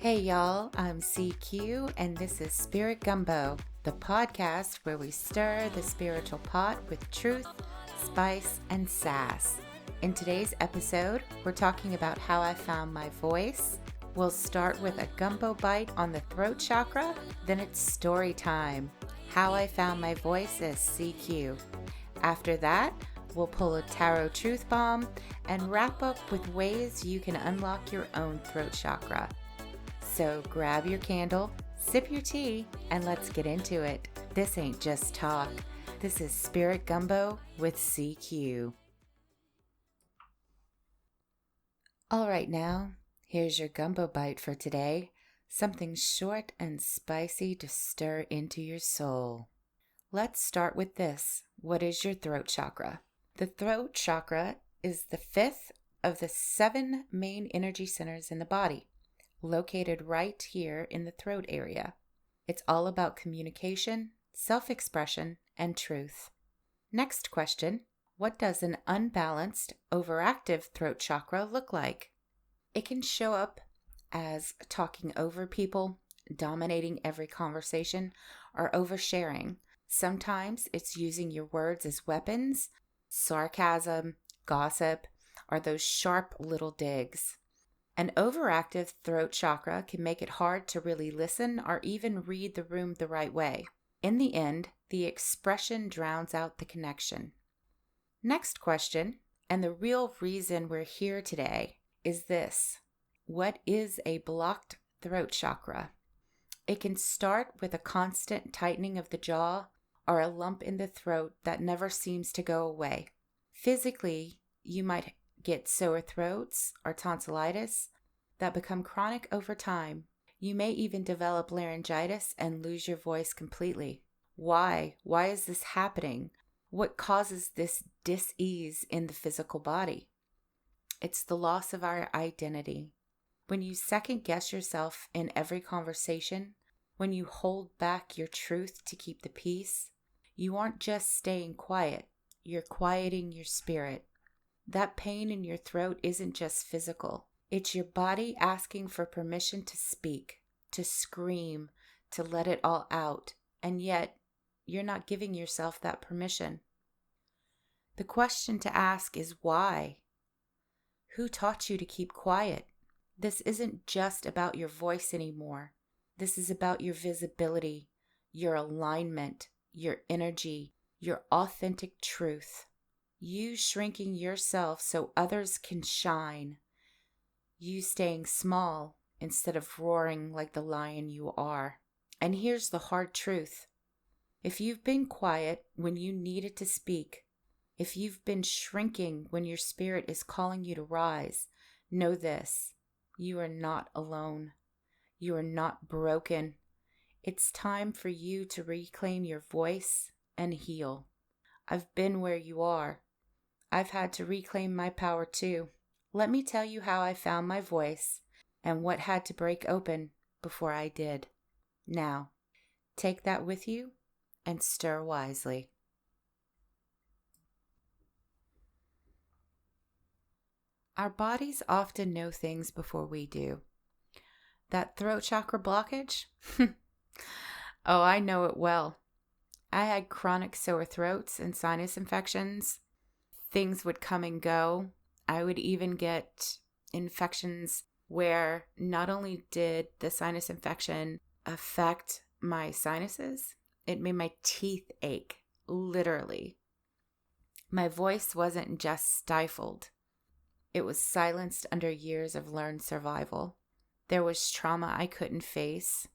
Hey y'all, I'm CQ and this is Spirit Gumbo, the podcast where we stir the spiritual pot with truth, spice, and sass. In today's episode, we're talking about how I found my voice. We'll start with a Gumbo Bite on the throat chakra, then it's story time. How I found my voice as CQ. After that, we'll pull a tarot truth bomb and wrap up with ways you can unlock your own throat chakra. So grab your candle, sip your tea, and let's get into it. This ain't just talk. This is Spirit Gumbo with CQ. All right, now, here's your Gumbo Bite for today. Something short and spicy to stir into your soul. Let's start with this. What is your throat chakra? The throat chakra is the fifth of the 7 main energy centers in the body, located right here in the throat area. It's all about communication, self-expression, and truth. Next question, what does an unbalanced, overactive throat chakra look like? It can show up as talking over people, dominating every conversation, or oversharing. Sometimes it's using your words as weapons, sarcasm, gossip, or those sharp little digs. An overactive throat chakra can make it hard to really listen or even read the room the right way. In the end, the expression drowns out the connection. Next question, and the real reason we're here today, is this. What is a blocked throat chakra? It can start with a constant tightening of the jaw or a lump in the throat that never seems to go away. Physically, you might get sore throats or tonsillitis that become chronic over time. You may even develop laryngitis and lose your voice completely. Why? Why is this happening? What causes this dis-ease in the physical body? It's the loss of our identity. When you second guess yourself in every conversation, when you hold back your truth to keep the peace, you aren't just staying quiet, you're quieting your spirit. That pain in your throat isn't just physical. It's your body asking for permission to speak, to scream, to let it all out, and yet you're not giving yourself that permission. The question to ask is why? Who taught you to keep quiet? This isn't just about your voice anymore. This is about your visibility, your alignment, your energy, your authentic truth. You shrinking yourself so others can shine. You staying small instead of roaring like the lion you are. And here's the hard truth. If you've been quiet when you needed to speak, if you've been shrinking when your spirit is calling you to rise, know this. You are not alone. You are not broken. It's time for you to reclaim your voice and heal. I've been where you are. I've had to reclaim my power too. Let me tell you how I found my voice and what had to break open before I did. Now, take that with you and stir wisely. Our bodies often know things before we do. That throat chakra blockage? Oh, I know it well. I had chronic sore throats and sinus infections. Things would come and go. I would even get infections where not only did the sinus infection affect my sinuses, it made my teeth ache, literally. My voice wasn't just stifled. It was silenced under years of learned survival. There was trauma I couldn't face,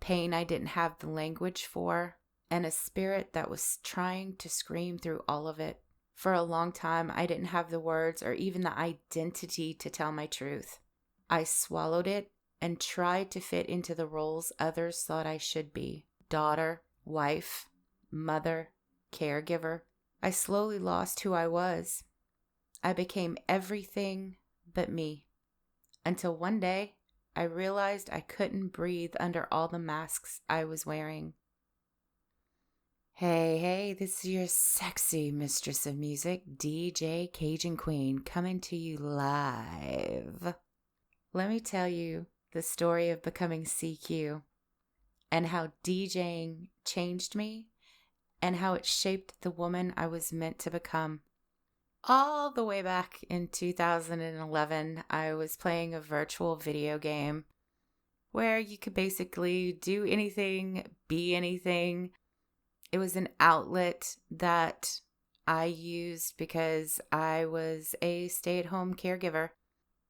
pain I didn't have the language for, and a spirit that was trying to scream through all of it. For a long time, I didn't have the words or even the identity to tell my truth. I swallowed it and tried to fit into the roles others thought I should be. Daughter, wife, mother, caregiver. I slowly lost who I was. I became everything but me. Until one day, I realized I couldn't breathe under all the masks I was wearing. Hey, this is your sexy mistress of music, DJ Cajun Queen, coming to you live. Let me tell you the story of becoming CQ and how DJing changed me and how it shaped the woman I was meant to become. All the way back in 2011, I was playing a virtual video game where you could basically do anything, be anything. It was an outlet that I used because I was a stay-at-home caregiver.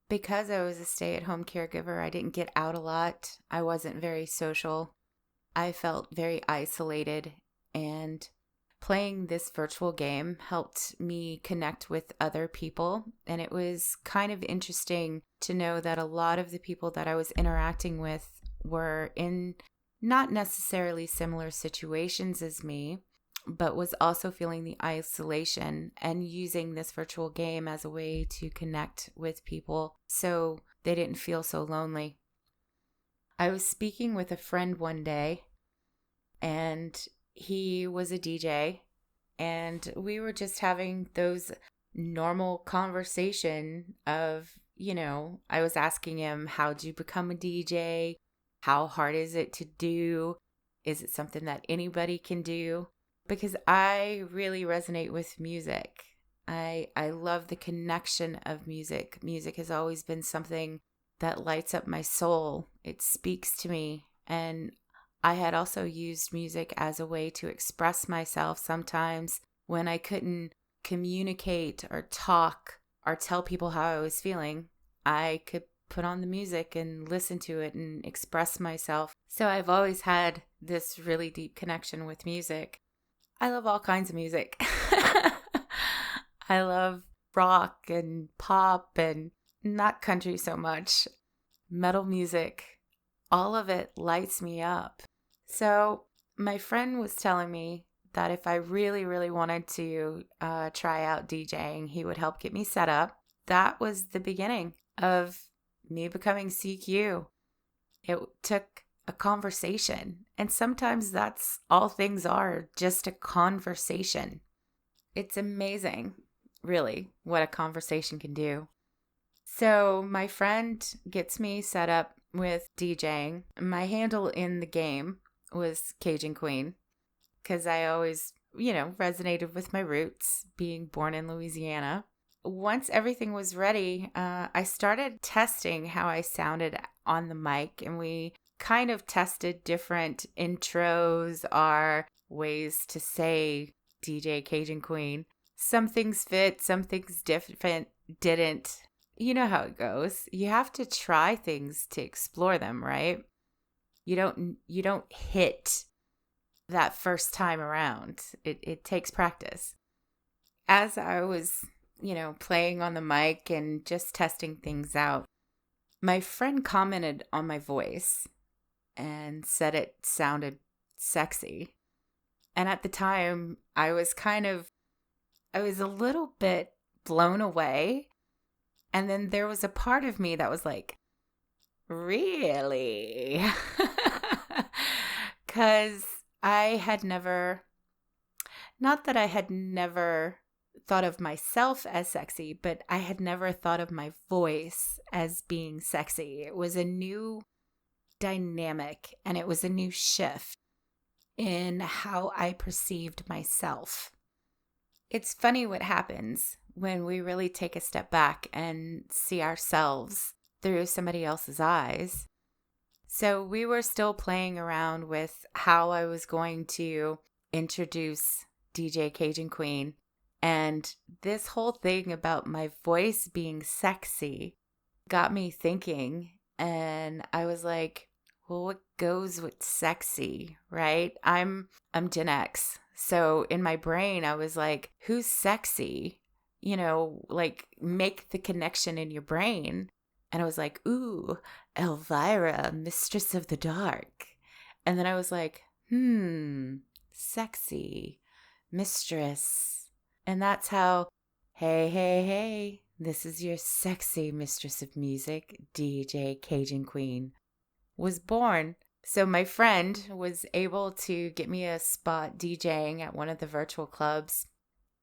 Because I was a stay-at-home caregiver, I didn't get out a lot. I wasn't very social. I felt very isolated, and playing this virtual game helped me connect with other people. And it was kind of interesting to know that a lot of the people that I was interacting with were in not necessarily similar situations as me, but was also feeling the isolation and using this virtual game as a way to connect with people so they didn't feel so lonely. I was speaking with a friend one day, and he was a DJ, and we were just having those normal conversation of, I was asking him, how'd you become a DJ? How hard is it to do? Is it something that anybody can do? Because I really resonate with music. I love the connection of music. Music has always been something that lights up my soul. It speaks to me. And I had also used music as a way to express myself sometimes when I couldn't communicate or talk or tell people how I was feeling. I could put on the music and listen to it and express myself. So I've always had this really deep connection with music. I love all kinds of music. I love rock and pop and not country so much. Metal music. All of it lights me up. So my friend was telling me that if I really, really wanted to try out DJing, he would help get me set up. That was the beginning of me becoming CQ. It took a conversation. And sometimes that's all things are, just a conversation. It's amazing, really, what a conversation can do. So my friend gets me set up with DJing. My handle in the game was Cajun Queen because I always, resonated with my roots, being born in Louisiana. Once everything was ready, I started testing how I sounded on the mic, and we kind of tested different intros or ways to say DJ Cajun Queen. Some things fit, some things didn't. You know how it goes. You have to try things to explore them, right? You don't hit that first time around. It takes practice. As I was, playing on the mic and just testing things out, my friend commented on my voice and said it sounded sexy. And at the time, I was a little bit blown away. And then there was a part of me that was like, really? Because I had never, not that I had never thought of myself as sexy, but I had never thought of my voice as being sexy. It was a new dynamic, and it was a new shift in how I perceived myself. It's funny what happens when we really take a step back and see ourselves through somebody else's eyes. So we were still playing around with how I was going to introduce DJ Cajun Queen. And this whole thing about my voice being sexy got me thinking. And I was like, well, what goes with sexy, right? I'm Gen X. So in my brain, I was like, who's sexy? Make the connection in your brain. And I was like, ooh, Elvira, Mistress of the Dark. And then I was like, sexy, mistress. And that's how, hey, this is your sexy mistress of music, DJ Cajun Queen, was born. So my friend was able to get me a spot DJing at one of the virtual clubs.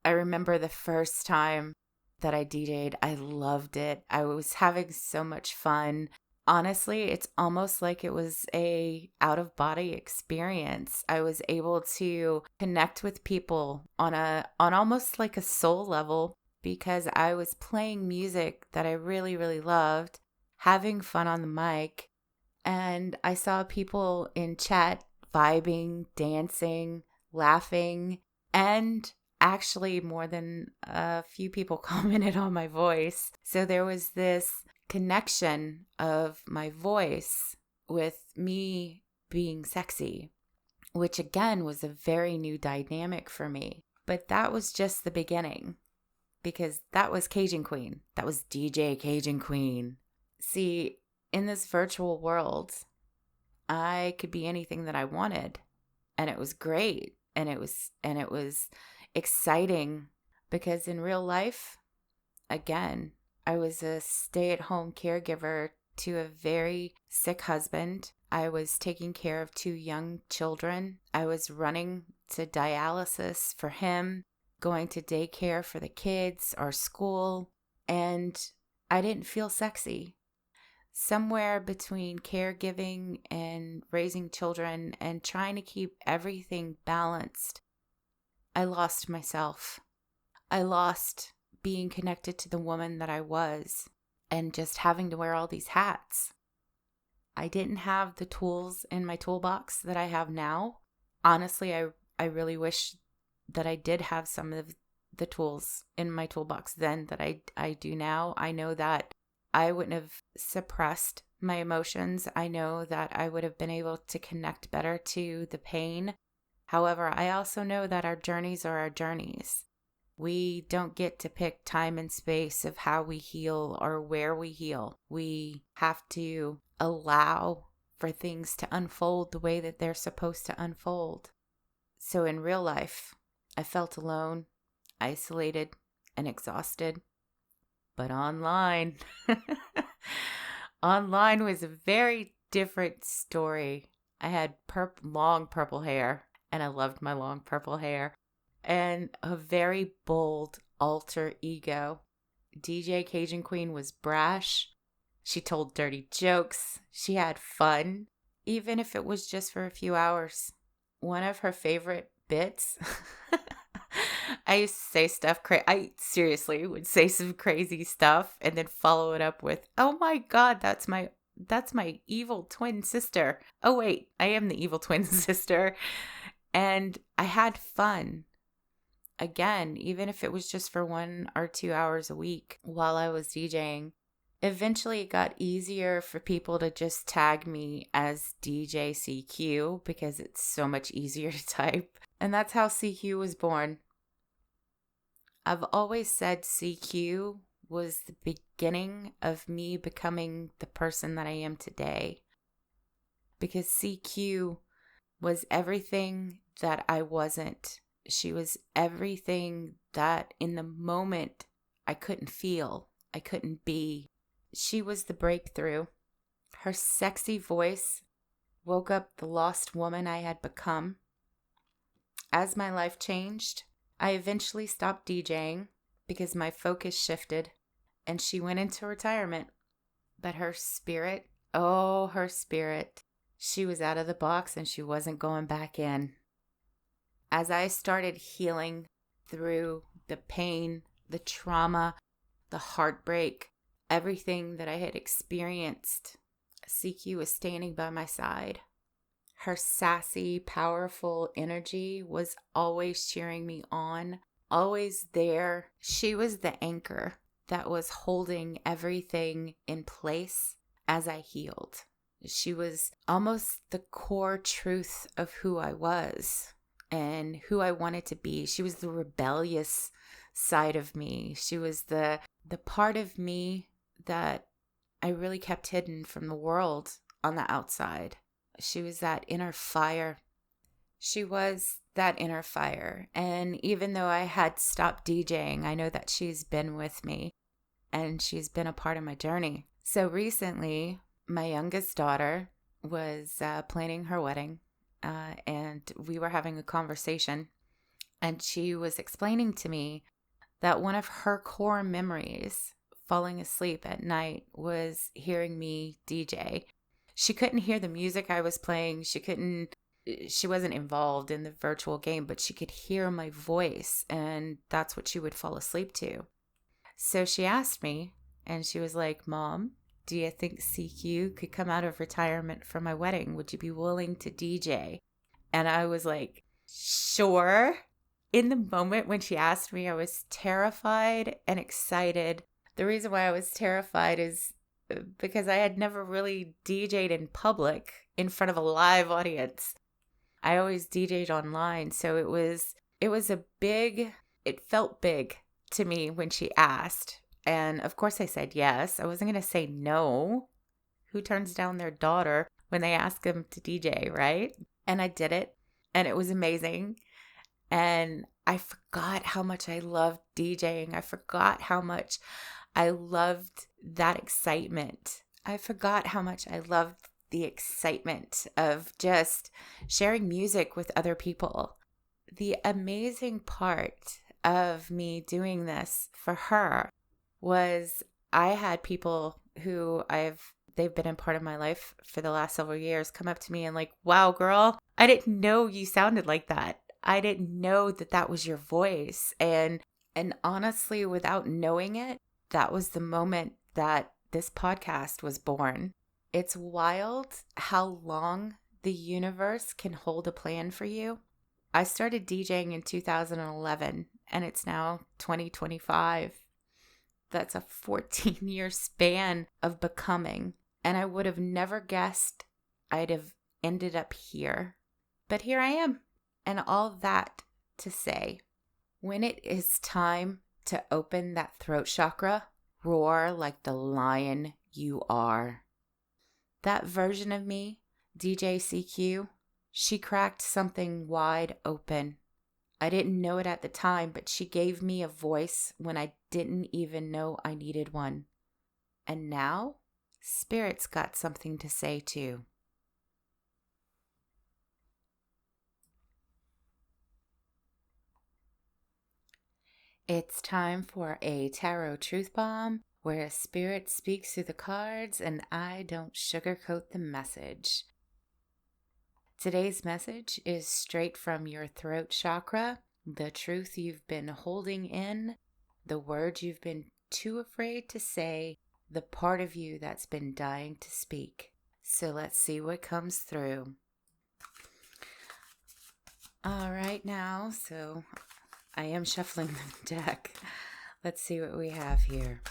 I remember the first time that I DJ'd, I loved it. I was having so much fun. Honestly, it's almost like it was a out of body experience. I was able to connect with people on almost like a soul level because I was playing music that I really, really loved, having fun on the mic, and I saw people in chat vibing, dancing, laughing, and actually more than a few people commented on my voice. So there was this connection of my voice with me being sexy, which again was a very new dynamic for me. But that was just the beginning because that was Cajun Queen. That was DJ Cajun Queen. See, in this virtual world, I could be anything that I wanted, and it was great, and it was exciting because in real life, again, I was a stay-at-home caregiver to a very sick husband. I was taking care of 2 young children. I was running to dialysis for him, going to daycare for the kids, our school, and I didn't feel sexy. Somewhere between caregiving and raising children and trying to keep everything balanced, I lost myself. I lost being connected to the woman that I was and just having to wear all these hats. I didn't have the tools in my toolbox that I have now. Honestly, I really wish that I did have some of the tools in my toolbox then that I do now. I know that I wouldn't have suppressed my emotions. I know that I would have been able to connect better to the pain. However, I also know that our journeys are our journeys. We don't get to pick time and space of how we heal or where we heal. We have to allow for things to unfold the way that they're supposed to unfold. So in real life, I felt alone, isolated, and exhausted. But online, online was a very different story. I had long purple hair, and I loved my long purple hair, and a very bold alter ego. DJ Cajun Queen was brash. She told dirty jokes. She had fun, even if it was just for a few hours. One of her favorite bits, I used to say stuff, I seriously would say some crazy stuff and then follow it up with, oh my God, that's my evil twin sister. Oh wait, I am the evil twin sister. And I had fun. Again, even if it was just for 1 or 2 hours a week while I was DJing. Eventually, it got easier for people to just tag me as DJ CQ because it's so much easier to type. And that's how CQ was born. I've always said CQ was the beginning of me becoming the person that I am today. Because CQ was everything that I wasn't. She was everything that in the moment I couldn't feel, I couldn't be. She was the breakthrough. Her sexy voice woke up the lost woman I had become. As my life changed, I eventually stopped DJing because my focus shifted and she went into retirement. But her spirit, oh, her spirit, she was out of the box and she wasn't going back in. As I started healing through the pain, the trauma, the heartbreak, everything that I had experienced, CQ was standing by my side. Her sassy, powerful energy was always cheering me on, always there. She was the anchor that was holding everything in place as I healed. She was almost the core truth of who I was and who I wanted to be. She was the rebellious side of me. She was the part of me that I really kept hidden from the world on the outside. She was that inner fire. She was that inner fire. And even though I had stopped DJing, I know that she's been with me and she's been a part of my journey. So recently, my youngest daughter was planning her wedding and we were having a conversation and she was explaining to me that one of her core memories falling asleep at night was hearing me DJ. She couldn't hear the music I was playing. She wasn't involved in the virtual game, but she could hear my voice, and that's what she would fall asleep to. So she asked me, and she was like, Mom, do you think CQ could come out of retirement for my wedding? Would you be willing to DJ? And I was like, sure. In the moment when she asked me, I was terrified and excited. The reason why I was terrified is because I had never really DJed in public in front of a live audience. I always DJed online, so it felt big to me when she asked. And of course I said yes. I wasn't going to say no. Who turns down their daughter when they ask them to DJ, right? And I did it, and it was amazing. And I forgot how much I loved DJing. I forgot how much I loved that excitement. I forgot how much I loved the excitement of just sharing music with other people. The amazing part of me doing this for her was I had people who they've been a part of my life for the last several years come up to me and like, wow, girl, I didn't know you sounded like that. I didn't know that was your voice. And honestly, without knowing it, that was the moment that this podcast was born. It's wild how long the universe can hold a plan for you. I started DJing in 2011, and it's now 2025. That's a 14-year span of becoming. And I would have never guessed I'd have ended up here. But here I am. And all that to say, when it is time to open that throat chakra, roar like the lion you are. That version of me, DJ CQ, she cracked something wide open. I didn't know it at the time, but she gave me a voice when I didn't even know I needed one. And now, Spirit's got something to say too. It's time for a tarot truth bomb where Spirit speaks through the cards and I don't sugarcoat the message. Today's message is straight from your throat chakra, the truth you've been holding in, the words you've been too afraid to say, the part of you that's been dying to speak. So let's see what comes through. All right now, so I am shuffling the deck. Let's see what we have here.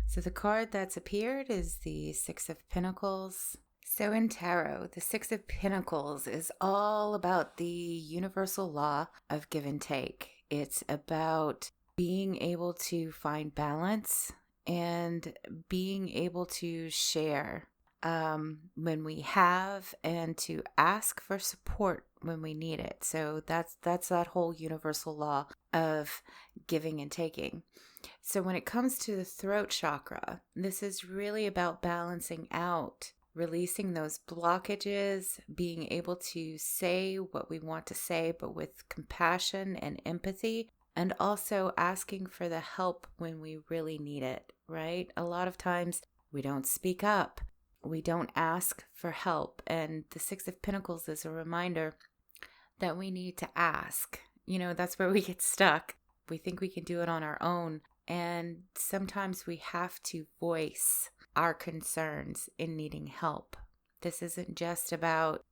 So the card that's appeared is the Six of Pentacles. So in tarot, the Six of Pentacles is all about the universal law of give and take. It's about being able to find balance and being able to share when we have, and to ask for support when we need it. So that's that whole universal law of giving and taking. So when it comes to the throat chakra, this is really about balancing out, releasing those blockages, being able to say what we want to say, but with compassion and empathy, and also asking for the help when we really need it, right? A lot of times we don't speak up. We don't ask for help. And the Six of Pentacles is a reminder that we need to ask. You know, that's where we get stuck. We think we can do it on our own. And sometimes we have to voice our concerns in needing help. This isn't just about,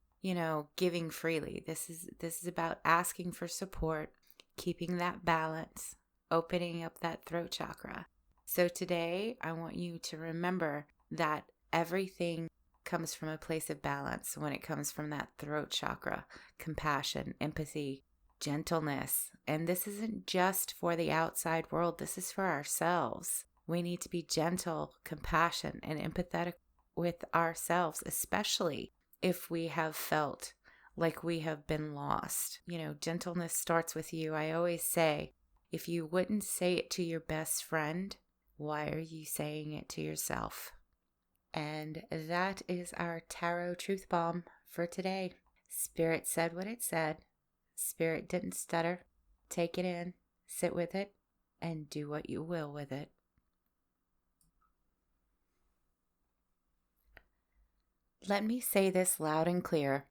giving freely. This is about asking for support, keeping that balance, opening up that throat chakra. So today, I want you to remember that everything comes from a place of balance when it comes from that throat chakra, compassion, empathy, gentleness. And this isn't just for the outside world. This is for ourselves. We need to be gentle, compassionate, and empathetic with ourselves, especially if we have felt like we have been lost. Gentleness starts with you. I always say, if you wouldn't say it to your best friend, why are you saying it to yourself? And that is our tarot truth bomb for today. Spirit said what it said. Spirit didn't stutter. Take it in. Sit with it. and do what you will with it. Let me say this loud and clear.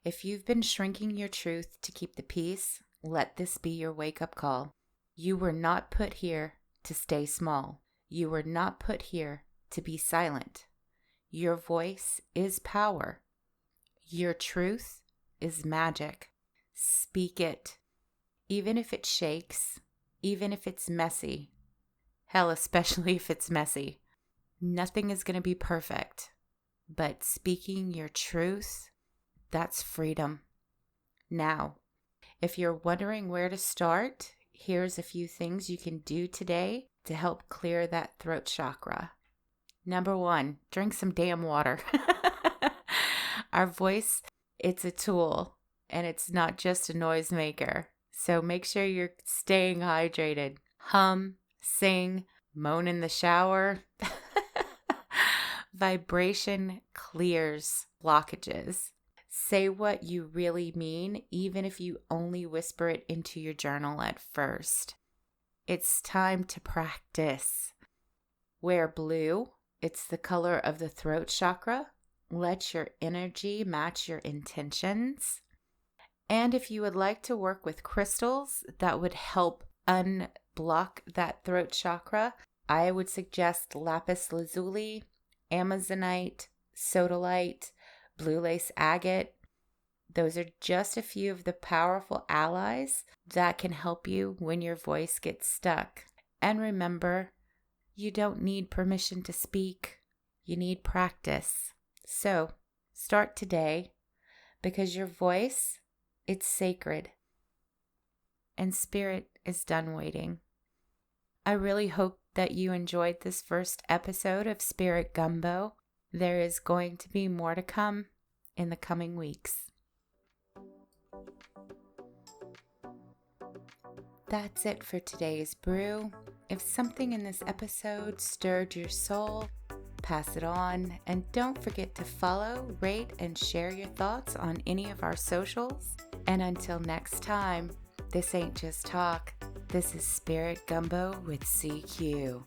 If you've been shrinking your truth to keep the peace, let this be your wake-up call. You were not put here to stay small. You were not put here to be silent. Your voice is power. Your truth is magic. Speak it. Even if it shakes, even if it's messy. Hell, especially if it's messy. Nothing is going to be perfect. But speaking your truth, that's freedom. Now, if you're wondering where to start, here's a few things you can do today to help clear that throat chakra. Number 1, drink some damn water. Our voice, it's a tool, and it's not just a noisemaker. So make sure you're staying hydrated. Hum, sing, moan in the shower. Vibration clears blockages. Say what you really mean, even if you only whisper it into your journal at first. It's time to practice. Wear blue. It's the color of the throat chakra. Let your energy match your intentions. And if you would like to work with crystals that would help unblock that throat chakra, I would suggest lapis lazuli, amazonite, sodalite, blue lace agate. Those are just a few of the powerful allies that can help you when your voice gets stuck. And remember, you don't need permission to speak. You need practice. So, start today because your voice, it's sacred. And Spirit is done waiting. I really hope that you enjoyed this first episode of Spirit Gumbo. There is going to be more to come in the coming weeks. That's it for today's brew. If something in this episode stirred your soul, pass it on. And don't forget to follow, rate, and share your thoughts on any of our socials. And until next time, this ain't just talk. This is Spirit Gumbo with CQ.